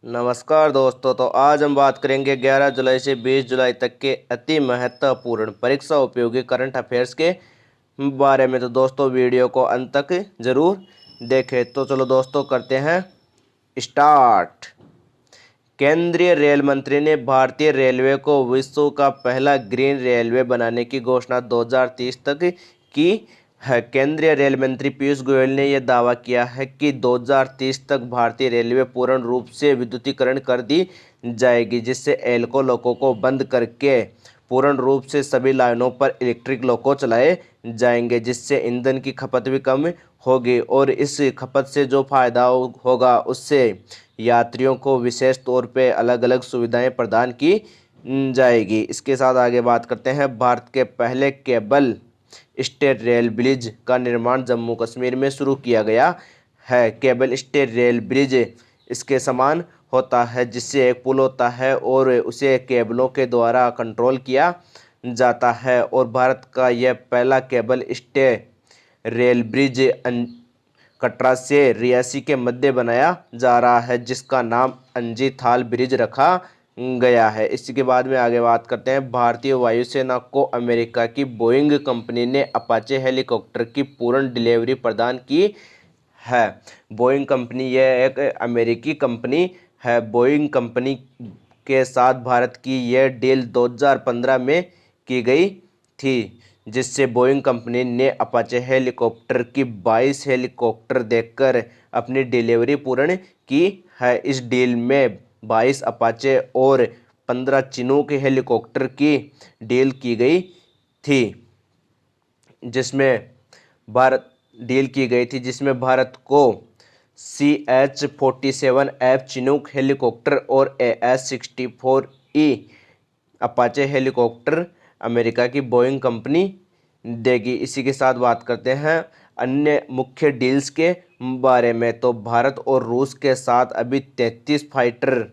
नमस्कार दोस्तों। तो आज हम बात करेंगे 11 जुलाई से 20 जुलाई तक के अति महत्वपूर्ण परीक्षा उपयोगी करंट अफेयर्स के बारे में। तो दोस्तों वीडियो को अंत तक जरूर देखें। तो चलो दोस्तों करते हैं स्टार्ट। केंद्रीय रेल मंत्री ने भारतीय रेलवे को विश्व का पहला ग्रीन रेलवे बनाने की घोषणा 2030 तक की है। केंद्रीय रेल मंत्री पीयूष गोयल ने यह दावा किया है कि 2030 तक भारतीय रेलवे पूर्ण रूप से विद्युतीकरण कर दी जाएगी, जिससे एल्को लोको को बंद करके पूर्ण रूप से सभी लाइनों पर इलेक्ट्रिक लोको चलाए जाएंगे, जिससे ईंधन की खपत भी कम होगी और इस खपत से जो फायदा होगा उससे यात्रियों को विशेष तौर पे अलग अलग सुविधाएं प्रदान की जाएगी। इसके साथ आगे बात करते हैं। भारत के पहले केबल स्टेट रेल ब्रिज का निर्माण जम्मू कश्मीर में शुरू किया गया है। केबल स्टेट रेल ब्रिज इसके समान होता है, जिससे एक पुल होता है और उसे केबलों के द्वारा कंट्रोल किया जाता है। और भारत का यह पहला cable stay rail bridge Katra से रियासी के मध्य बनाया जा रहा है, जिसका नाम अंजी थाल ब्रिज रखा गया है। इसके बाद में आगे बात करते हैं। भारतीय वायुसेना को अमेरिका की बोइंग कंपनी ने अपाचे हेलीकॉप्टर की पूर्ण डिलीवरी प्रदान की है। बोइंग कंपनी यह एक अमेरिकी कंपनी है। बोइंग कंपनी के साथ भारत की यह डील 2015 में की गई थी, जिससे बोइंग कंपनी ने अपाचे हेलीकॉप्टर की 22 हेलीकॉप्टर देकर अपनी डिलीवरी पूर्ण की है। इस डील में 22 अपाचे और 15 चिनूक हेलीकॉप्टर की डील की गई थी, जिसमें भारत को CH-47F चिनूक हेलीकॉप्टर और AS-64E अपाचे हेलीकॉप्टर अमेरिका की बोइंग कंपनी देगी। इसी के साथ बात करते हैं अन्य मुख्य डील्स के बारे में। तो भारत और रूस के साथ अभी 33 फाइटर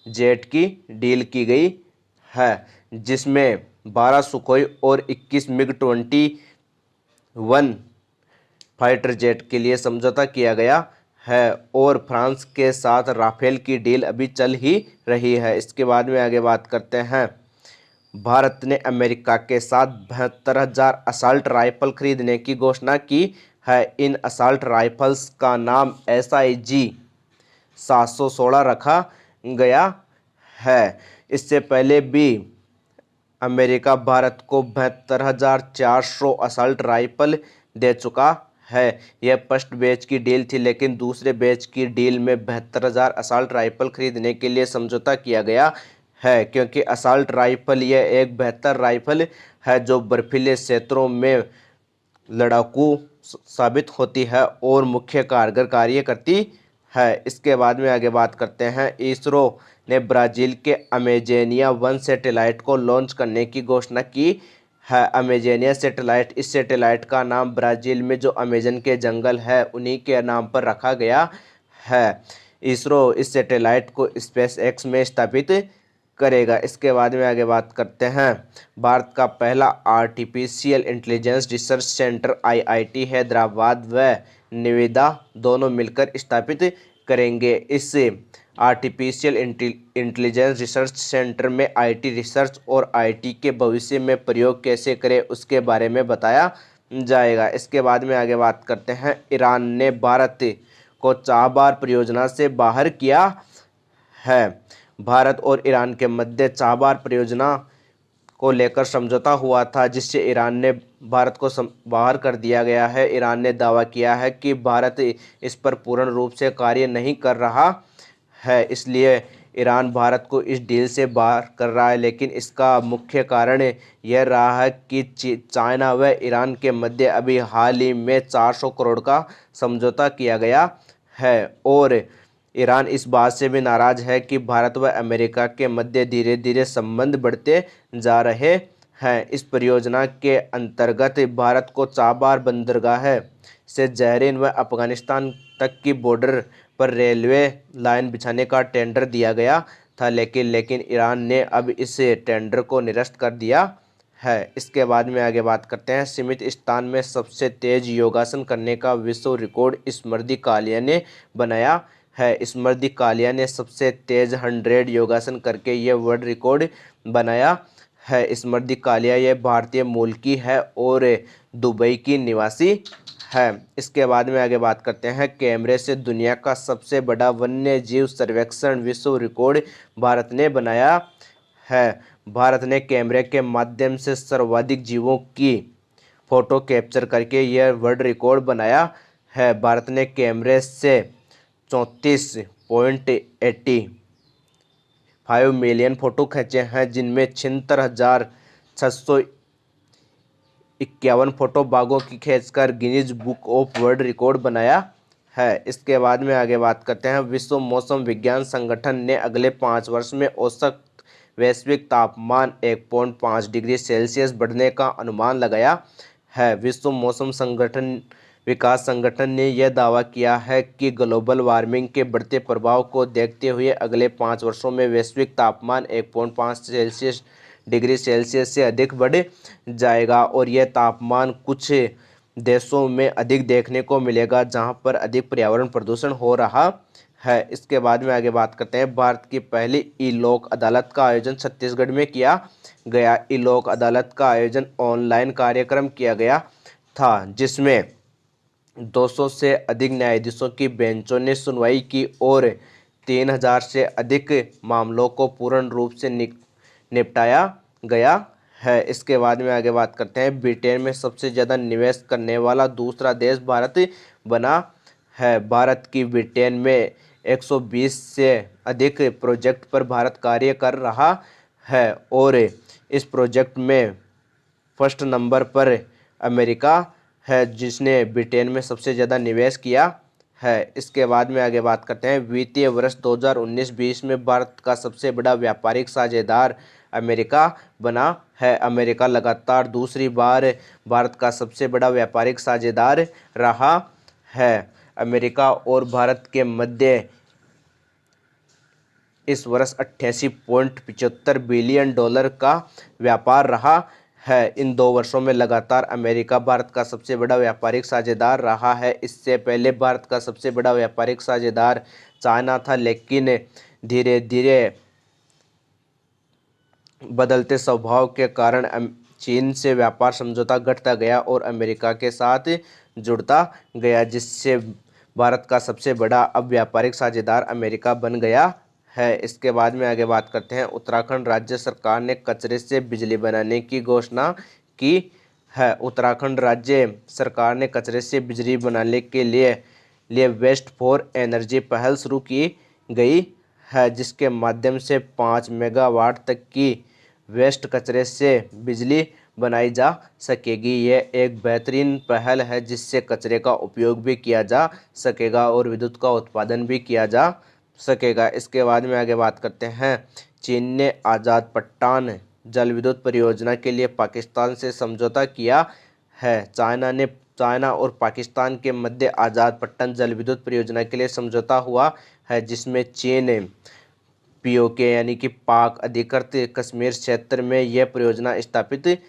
जेट की डील की गई है, जिसमें 12 सुखोई और 21 MiG-21 फाइटर जेट के लिए समझौता किया गया है। और फ्रांस के साथ राफेल की डील अभी चल ही रही है। इसके बाद में आगे बात करते हैं। भारत ने अमेरिका के साथ 72,000 असॉल्ट राइफल खरीदने की घोषणा की है। इन असॉल्ट राइफल्स का नाम SIG 716 रखा गया है। इससे पहले भी अमेरिका भारत को 72,400 असॉल्ट राइफल दे चुका है। यह फर्स्ट बैच की डील थी, लेकिन दूसरे बैच की डील में 72,000 असॉल्ट राइफल खरीदने के लिए समझौता किया गया है, क्योंकि असॉल्ट राइफल यह एक बेहतर राइफल है जो बर्फीले क्षेत्रों में लड़ाकू साबित होती है और मुख्य कारगर कार्य करती है। इसके बाद में आगे बात करते हैं। इसरो ने ब्राज़ील के अमेजेनिया 1 सैटेलाइट को लॉन्च करने की घोषणा की है। अमेजेनिया सैटेलाइट, इस सैटेलाइट का नाम ब्राज़ील में जो अमेजन के जंगल है उन्हीं के नाम पर रखा गया है। इसरो इस सैटेलाइट को स्पेस एक्स में स्थापित करेगा। इसके बाद में आगे बात करते हैं। भारत का पहला artificial intelligence research centre IIT Hyderabad व निविदा दोनों मिलकर स्थापित करेंगे। इस आर्टिफिशियल इंटेलिजेंस रिसर्च सेंटर में IT रिसर्च और IT के भविष्य में प्रयोग कैसे करें उसके बारे में बताया जाएगा। इसके बाद में आगे बात करते हैं। ईरान ने भारत को चाबहार परियोजना से बाहर किया है। भारत और ईरान के मध्य चाबहार परियोजना को लेकर समझौता हुआ था, जिससे ईरान ने भारत को बाहर कर दिया गया है। ईरान ने दावा किया है कि भारत इस पर पूर्ण रूप से कार्य नहीं कर रहा है, इसलिए ईरान भारत को इस डील से बाहर कर रहा है। लेकिन इसका मुख्य कारण यह रहा है कि चाइना व ईरान के मध्य अभी हाल ही में 400 करोड़ का समझौता किया गया है और ईरान इस बात से भी नाराज है कि भारत व अमेरिका के मध्य धीरे धीरे संबंध बढ़ते जा रहे हैं। इस परियोजना के अंतर्गत भारत को चाबहार बंदरगाह से जहरीन व अफगानिस्तान तक की बॉर्डर पर रेलवे लाइन बिछाने का टेंडर दिया गया था, लेकिन ईरान ने अब इस टेंडर को निरस्त कर दिया है। इसके बाद में आगे बात करते हैं। सीमित स्थान में सबसे तेज योगासन करने का विश्व रिकॉर्ड स्मृति कालिया ने बनाया है। स्मृति कालिया ने सबसे तेज 100 योगासन करके ये वर्ल्ड रिकॉर्ड बनाया है। स्मृति कालिया ये भारतीय मूल की है और दुबई की निवासी है। इसके बाद में आगे बात करते हैं, कैमरे से दुनिया का सबसे बड़ा वन्य जीव सर्वेक्षण विश्व रिकॉर्ड भारत ने बनाया है। भारत ने कैमरे के माध्यम से सर्वाधिक जीवों की फोटो कैप्चर करके यह वर्ल्ड रिकॉर्ड बनाया है। भारत ने कैमरे से 34.85 मिलियन फोटो खींचे हैं, जिनमें 76,651 फोटो बाघों की खींचकर Guinness book of world record बनाया है। इसके बाद में आगे बात करते हैं, विश्व मौसम विज्ञान संगठन ने अगले 5 वर्ष में औसत वैश्विक तापमान 1.5 डिग्री सेल्सियस बढ़ने का अनुमान लगाया है। विश्व मौसम संगठन विकास संगठन ने यह दावा किया है कि ग्लोबल वार्मिंग के बढ़ते प्रभाव को देखते हुए अगले 5 वर्षों में वैश्विक तापमान 1.5 डिग्री सेल्सियस से अधिक बढ़ जाएगा और यह तापमान कुछ देशों में अधिक देखने को मिलेगा जहां पर अधिक पर्यावरण प्रदूषण हो रहा है। इसके बाद में आगे बात करते हैं, भारत की पहली ई लोक अदालत का आयोजन छत्तीसगढ़ में किया गया। ई लोक अदालत का आयोजन ऑनलाइन कार्यक्रम किया गया था, जिसमें 200 से अधिक न्यायाधीशों की बेंचों ने सुनवाई की और 3000 से अधिक मामलों को पूर्ण रूप से निपटाया गया है। इसके बाद में आगे बात करते हैं, ब्रिटेन में सबसे ज़्यादा निवेश करने वाला दूसरा देश भारत बना है। भारत की ब्रिटेन में 120 से अधिक प्रोजेक्ट पर भारत कार्य कर रहा है और इस प्रोजेक्ट में फर्स्ट नंबर पर अमेरिका है, जिसने ब्रिटेन में सबसे ज़्यादा निवेश किया है। इसके बाद में आगे बात करते हैं, वित्तीय वर्ष 2019-20 में भारत का सबसे बड़ा व्यापारिक साझेदार अमेरिका बना है। अमेरिका लगातार दूसरी बार भारत का सबसे बड़ा व्यापारिक साझेदार रहा है। अमेरिका और भारत के मध्य इस वर्ष 88.75 बिलियन डॉलर का व्यापार रहा है। इन 2 वर्षों में लगातार अमेरिका भारत का सबसे बड़ा व्यापारिक साझेदार रहा है। इससे पहले भारत का सबसे बड़ा व्यापारिक साझेदार चाइना था, लेकिन धीरे धीरे बदलते स्वभाव के कारण चीन से व्यापार समझौता घटता गया और अमेरिका के साथ जुड़ता गया, जिससे भारत का सबसे बड़ा अब व्यापारिक साझेदार अमेरिका बन गया है। इसके बाद में आगे बात करते हैं, उत्तराखंड राज्य सरकार ने कचरे से बिजली बनाने की घोषणा की है। उत्तराखंड राज्य सरकार ने कचरे से बिजली बनाने के लिए वेस्ट फॉर एनर्जी पहल शुरू की गई है, जिसके माध्यम से 5 मेगावाट तक की वेस्ट कचरे से बिजली बनाई जा सकेगी। यह एक बेहतरीन पहल है, जिससे कचरे का उपयोग भी किया जा सकेगा और विद्युत का उत्पादन भी किया जा सकेगा। इसके बाद में आगे बात करते हैं, चीन ने आज़ाद पट्टान जल विद्युत परियोजना के लिए पाकिस्तान से समझौता किया है। चाइना और पाकिस्तान के मध्य आज़ाद पट्टन जल विद्युत परियोजना के लिए समझौता हुआ है, जिसमें चीन पीओके यानी कि पाक अधिकृत कश्मीर क्षेत्र में यह परियोजना स्थापित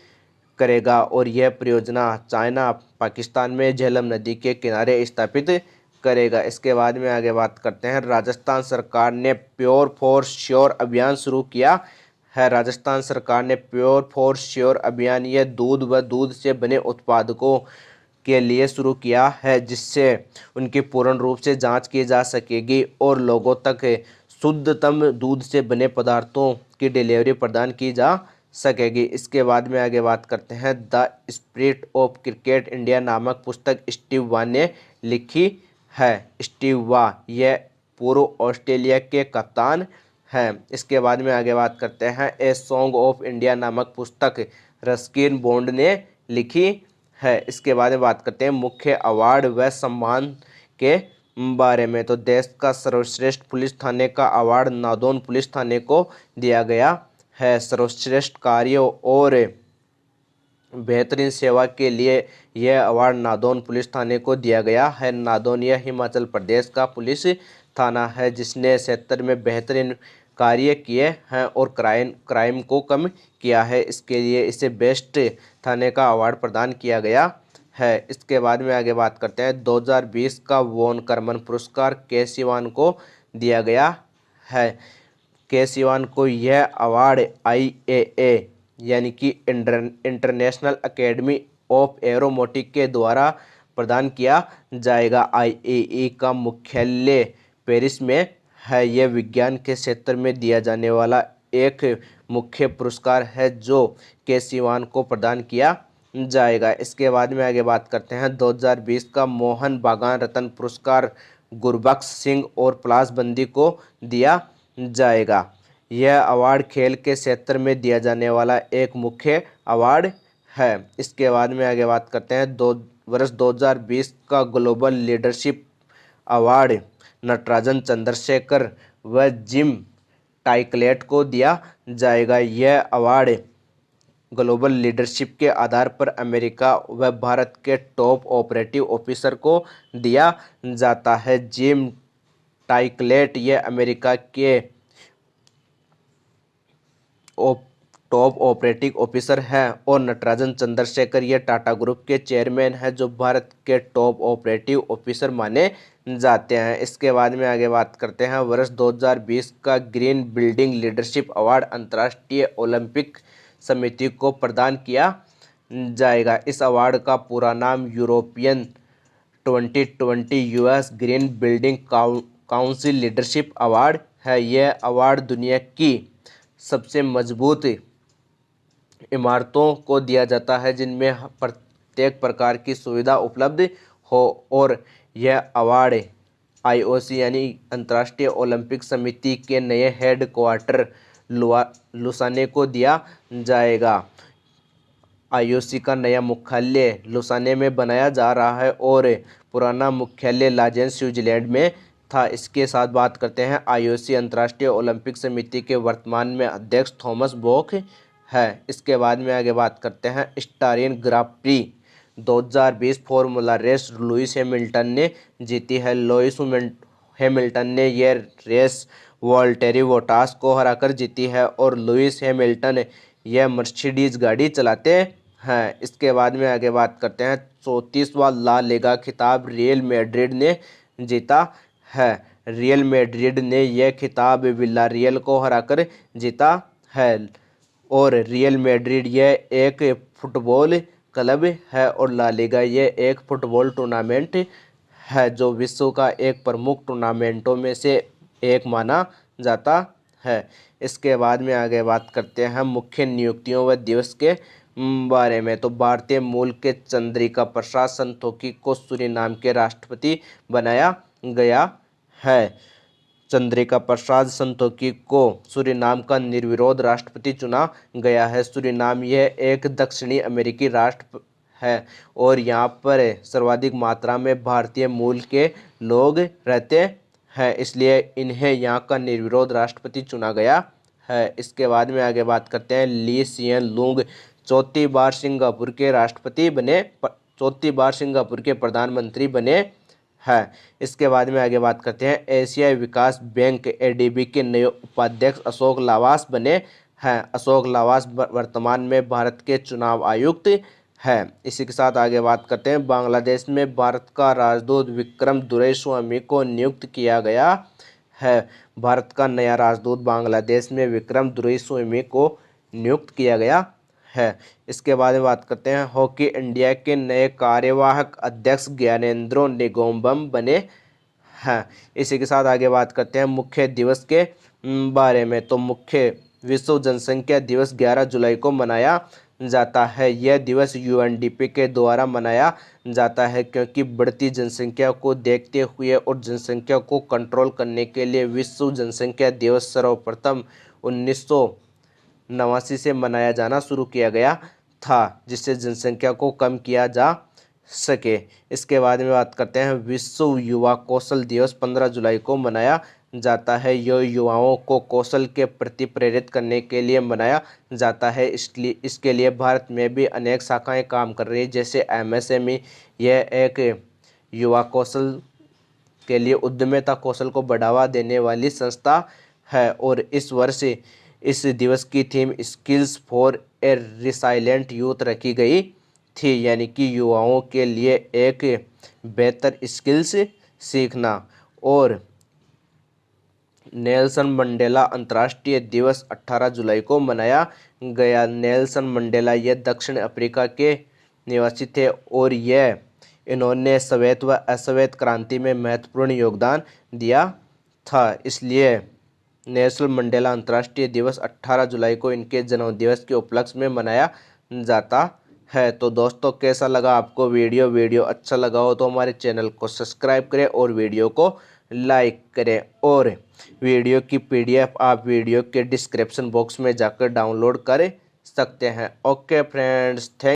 करेगा और यह परियोजना चाइना पाकिस्तान में झेलम नदी के किनारे स्थापित करेगा। इसके बाद में आगे बात करते हैं, राजस्थान सरकार ने प्योर फॉर श्योर अभियान शुरू किया है। राजस्थान सरकार ने प्योर फॉर श्योर अभियान यह दूध व दूध से बने उत्पादकों के लिए शुरू किया है, जिससे उनकी पूर्ण रूप से जांच की जा सकेगी और लोगों तक शुद्धतम दूध से बने पदार्थों की डिलीवरी प्रदान की जा सकेगी। इसके बाद में आगे बात करते हैं, the spirit of cricket India नामक पुस्तक स्टीव वा ने लिखी है। स्टीव वा यह पूर्व ऑस्ट्रेलिया के कप्तान हैं। इसके बाद में आगे बात करते हैं, ए सॉन्ग ऑफ इंडिया नामक पुस्तक रस्किन बॉन्ड ने लिखी है। इसके बाद में बात करते हैं, मुख्य अवार्ड व सम्मान के बारे में। तो देश का सर्वश्रेष्ठ पुलिस थाने का अवार्ड नादौन पुलिस थाने को दिया गया है। सर्वश्रेष्ठ कार्यों और बेहतरीन सेवा के लिए यह अवार्ड नादौन पुलिस थाने को दिया गया है। नादौन यह हिमाचल प्रदेश का पुलिस थाना है, जिसने क्षेत्र में बेहतरीन कार्य किए हैं और क्राइम को कम किया है। इसके लिए इसे बेस्ट थाने का अवार्ड प्रदान किया गया है। इसके बाद में आगे बात करते हैं 2020 का वॉन करमन पुरस्कार के सिवान को दिया गया है। के सिवान को यह अवार्ड IAA यानी कि इंटरनेशनल एकेडमी ऑफ एरोनॉटिक्स के द्वारा प्रदान किया जाएगा। IAE का मुख्यालय पेरिस में है। यह विज्ञान के क्षेत्र में दिया जाने वाला एक मुख्य पुरस्कार है जो के सिवान को प्रदान किया जाएगा। इसके बाद में आगे बात करते हैं 2020 का मोहन बागान रत्न पुरस्कार गुरबख्श सिंह और पलाश बंदी को दिया जाएगा। यह अवार्ड खेल के क्षेत्र में दिया जाने वाला एक मुख्य अवार्ड है। इसके बाद में आगे बात करते हैं वर्ष 2020 का global leadership award Natarajan Chandrashekhar व जिम टाइकलेट को दिया जाएगा। यह अवार्ड ग्लोबल लीडरशिप के आधार पर अमेरिका व भारत के टॉप ऑपरेटिव ऑफिसर को दिया जाता है। जिम टाइकलेट यह अमेरिका के टॉप ऑपरेटिव ऑफिसर है और नटराजन चंद्रशेखर ये टाटा ग्रुप के चेयरमैन है जो भारत के टॉप ऑपरेटिव ऑफिसर माने जाते हैं। इसके बाद में आगे बात करते हैं वर्ष 2020 का ग्रीन बिल्डिंग लीडरशिप अवार्ड अंतर्राष्ट्रीय ओलंपिक समिति को प्रदान किया जाएगा। इस अवार्ड का पूरा नाम European 2020 US green building council leadership award है। यह अवार्ड दुनिया की सबसे मजबूत इमारतों को दिया जाता है जिनमें प्रत्येक प्रकार की सुविधा उपलब्ध हो और यह अवार्ड IOC यानी अंतर्राष्ट्रीय ओलंपिक समिति के नए हेड क्वार्टर लुसाने को दिया जाएगा। IOC का नया मुख्यालय लुसाने में बनाया जा रहा है और पुराना मुख्यालय लाजेन स्विट्जरलैंड में था। इसके साथ बात करते हैं IOC अंतर्राष्ट्रीय ओलंपिक समिति के वर्तमान में अध्यक्ष थॉमस बॉक है। इसके बाद में आगे बात करते हैं styrene ग्रां-प्री 2020 formula race Lewis Hamilton ने जीती है। लुइस हैमिल्टन ने यह रेस वॉल्टेरी बोटास को हराकर जीती है और लुइस हैमिल्टन यह मर्सिडीज गाड़ी चलाते हैं। इसके बाद में आगे बात करते हैं 34वां ला लीगा खिताब रियल मैड्रिड ने जीता है। रियल मैड्रिड ने यह खिताब विलारियल को हराकर जीता है और रियल मैड्रिड यह एक फुटबॉल क्लब है और ला लीगा यह एक फुटबॉल टूर्नामेंट है जो विश्व का एक प्रमुख टूर्नामेंटों में से एक माना जाता है। इसके बाद में आगे बात करते हैं मुख्य नियुक्तियों व दिवस के बारे में। तो भारतीय मूल के चंद्रिका प्रसाद संतोखी को सूरीनाम के राष्ट्रपति बनाया गया है। चंद्रिका प्रसाद संतोखी को सूरीनाम का निर्विरोध राष्ट्रपति चुना गया है। सूरीनाम यह एक दक्षिणी अमेरिकी राष्ट्र है और यहाँ पर सर्वाधिक मात्रा में भारतीय मूल के लोग रहते हैं, इसलिए इन्हें यहाँ का निर्विरोध राष्ट्रपति चुना गया है। इसके बाद में आगे बात करते हैं ली सिएन लूंग चौथी बार सिंगापुर के राष्ट्रपति बने, चौथी बार सिंगापुर के प्रधानमंत्री बने हैं। इसके बाद में आगे बात करते हैं एशियाई विकास बैंक ADB के नए उपाध्यक्ष अशोक लावास बने हैं। अशोक लावास वर्तमान में भारत के चुनाव आयुक्त हैं। इसी के साथ आगे बात करते हैं बांग्लादेश में भारत का राजदूत विक्रम दुरईस्वामी को नियुक्त किया गया है। भारत का नया राजदूत बांग्लादेश में विक्रम दुरईस्वामी को नियुक्त किया गया है। इसके बाद में बात करते हैं हॉकी इंडिया के नए कार्यवाहक अध्यक्ष ज्ञानेंद्रो निंगोम्बम बने हैं। इसी के साथ आगे बात करते हैं मुख्य दिवस के बारे में। तो मुख्य विश्व जनसंख्या दिवस 11 जुलाई को मनाया जाता है। यह दिवस UNDP के द्वारा मनाया जाता है क्योंकि बढ़ती जनसंख्या को देखते हुए और जनसंख्या को कंट्रोल करने के लिए विश्व जनसंख्या दिवस सर्वप्रथम 1989 से मनाया जाना शुरू किया गया था जिससे जनसंख्या को कम किया जा सके। इसके बाद में बात करते हैं विश्व युवा कौशल दिवस 15 जुलाई को मनाया जाता है। यह युवाओं को कौशल के प्रति प्रेरित करने के लिए मनाया जाता है, इसलिए इसके लिए भारत में भी अनेक शाखाएं काम कर रही है जैसे MSME। यह एक युवा कौशल के लिए उद्यमिता कौशल को बढ़ावा देने वाली संस्था है और इस वर्ष इस दिवस की theme skills for a resilient youth रखी गई थी, यानी कि युवाओं के लिए एक बेहतर स्किल्स सीखना। और नेल्सन मंडेला अंतर्राष्ट्रीय दिवस 18 जुलाई को मनाया गया। नेल्सन मंडेला ये दक्षिण अफ्रीका के निवासी थे और इन्होंने श्वेत व अश्वेत क्रांति में महत्वपूर्ण योगदान दिया था। इसलिए नेल्सन मंडेला अंतर्राष्ट्रीय दिवस 18 जुलाई को इनके जन्मदिवस के उपलक्ष्य में मनाया जाता है। तो दोस्तों, कैसा लगा आपको वीडियो अच्छा लगा हो तो हमारे चैनल को सब्सक्राइब करें और वीडियो को लाइक करें। और वीडियो की PDF आप वीडियो के डिस्क्रिप्शन बॉक्स में जाकर डाउनलोड कर सकते हैं। Okay friends, thank